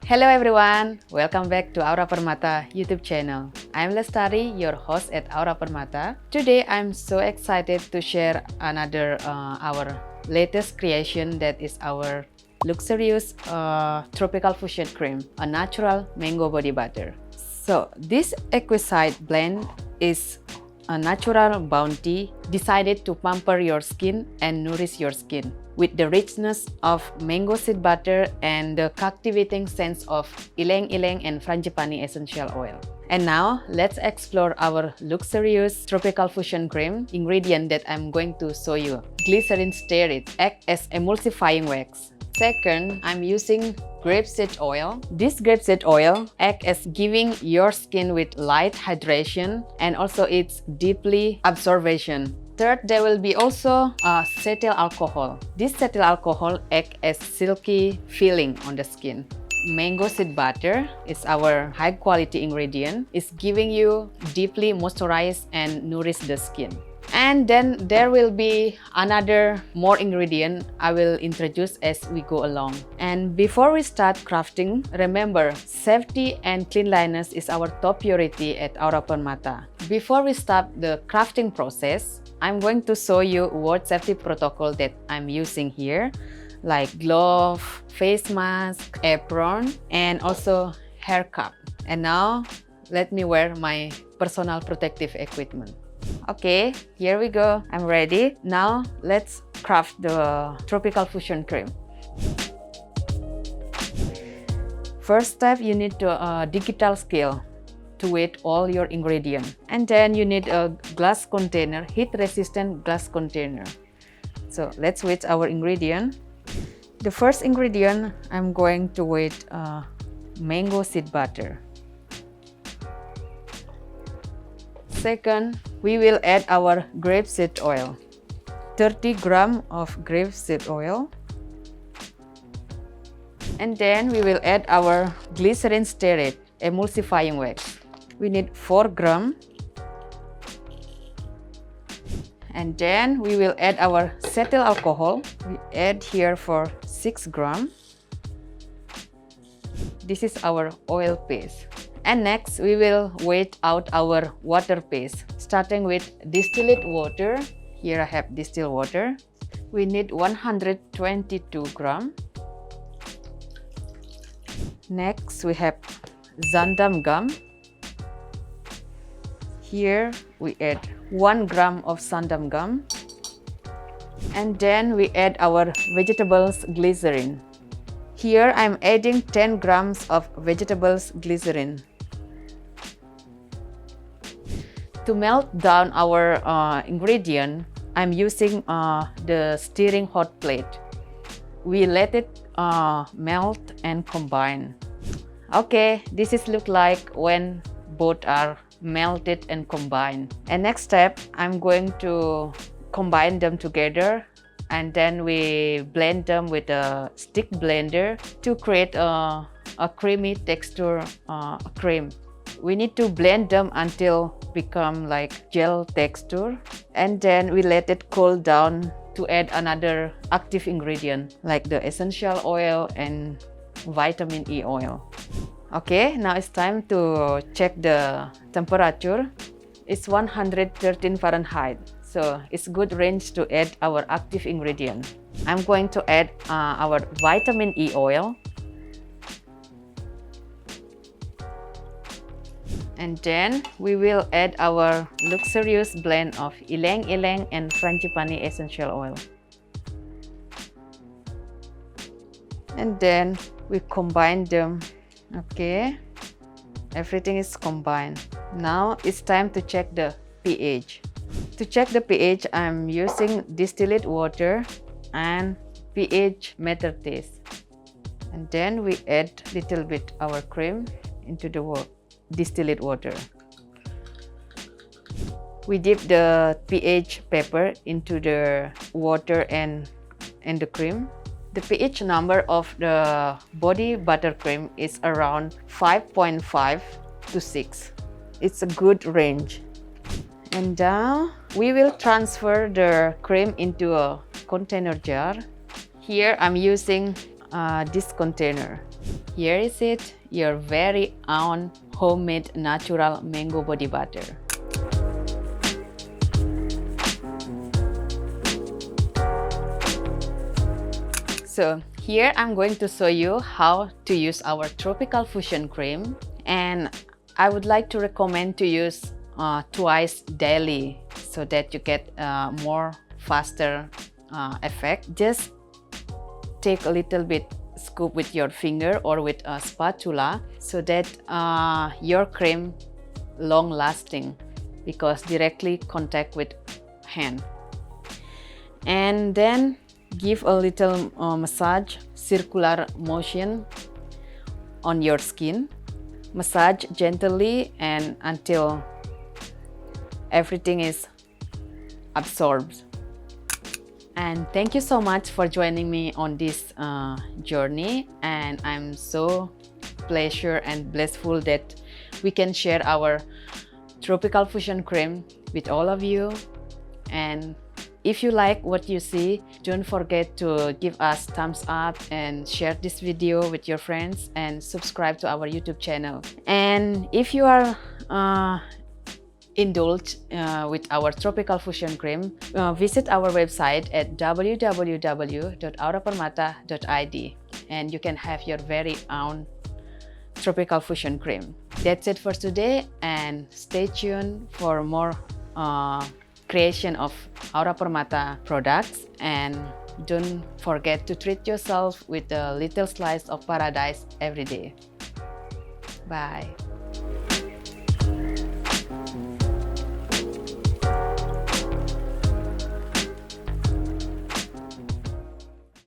Hello everyone, welcome back to Aura Permata YouTube channel. I'm Lestari, your host at Aura Permata. Today I'm so excited to share another our latest creation, that is our luxurious tropical fusion cream, a natural mango body butter. So this exquisite blend is a natural bounty decided to pamper your skin and nourish your skin with the richness of mango seed butter and the captivating sense of Ylang and Frangipani essential oil. And now, let's explore our luxurious tropical fusion cream ingredient that I'm going to show you. Glycerin stearate acts as emulsifying wax. Second, I'm using grapeseed oil. This grapeseed oil acts as giving your skin with light hydration and also it's deeply absorption. Third, there will be also cetyl alcohol. This cetyl alcohol acts as silky feeling on the skin. Mango seed butter is our high quality ingredient. It's giving you deeply moisturize and nourish the skin. And then there will be another more ingredient I will introduce as we go along. And before we start crafting, remember safety and cleanliness is our top priority at Aura Permata. Before we start the crafting process, I'm going to show you what safety protocol that I'm using here, like glove, face mask, apron, and also hair cap. And now let me wear my personal protective equipment. Okay, here we go. I'm ready. Now let's craft the tropical fusion cream. First step, you need a digital scale to weigh all your ingredients. And then you need a glass container, heat-resistant glass container. So let's weigh our ingredient. The first ingredient, I'm going to weigh mango seed butter. Second, we will add our grapeseed oil. 30 grams of grapeseed oil. And then we will add our glycerin stearate emulsifying wax. We need 4 grams. And then we will add our cetyl alcohol. We add here for 6 grams. This is our oil paste. And next, we will weigh out our water paste, starting with distilled water. Here I have distilled water. We need 122 grams. Next, we have xanthan gum. Here we add 1 gram of xanthan gum. And then we add our vegetables glycerin. Here I'm adding 10 grams of vegetables glycerin. To melt down our ingredient, I'm using the stirring hot plate. We let it melt and combine. Okay, this is look like when both are melted and combined. And next step, I'm going to combine them together, and then we blend them with a stick blender to create a creamy texture cream. We need to blend them until become like gel texture, and then we let it cool down to add another active ingredient like the essential oil and vitamin E oil. Okay, now it's time to check the temperature. It's 113 Fahrenheit, so it's good range to add our active ingredient. I'm going to add our vitamin E oil. And then we will add our luxurious blend of Ylang and Frangipani essential oil. And then we combine them. Okay, everything is combined. Now it's time to check the pH. To check the pH, I'm using distilled water and pH meter test. And then we add little bit our cream into the distilled water. We dip the pH paper into the water and the cream. The pH number of the body butter cream is around 5.5 to 6. It's a good range. And now we will transfer the cream into a container jar. Here I'm using this container. Here is it, your very own homemade natural mango body butter. So here I'm going to show you how to use our tropical fusion cream, and I would like to recommend to use twice daily so that you get more faster effect. Just take a little bit scoop with your finger or with a spatula so that your cream long lasting, because directly contact with hand. And then give a little massage, circular motion on your skin. Massage gently and until everything is absorbed. And thank you so much for joining me on this journey, and I'm so pleasure and blissful that we can share our tropical fusion cream with all of you. And if you like what you see, don't forget to give us thumbs up and share this video with your friends and subscribe to our YouTube channel. And if you are indulge with our tropical fusion cream, visit our website at www.aurapermata.id and you can have your very own tropical fusion cream. That's it for today, and stay tuned for more creation of Aura Permata products, and don't forget to treat yourself with a little slice of paradise every day. Bye.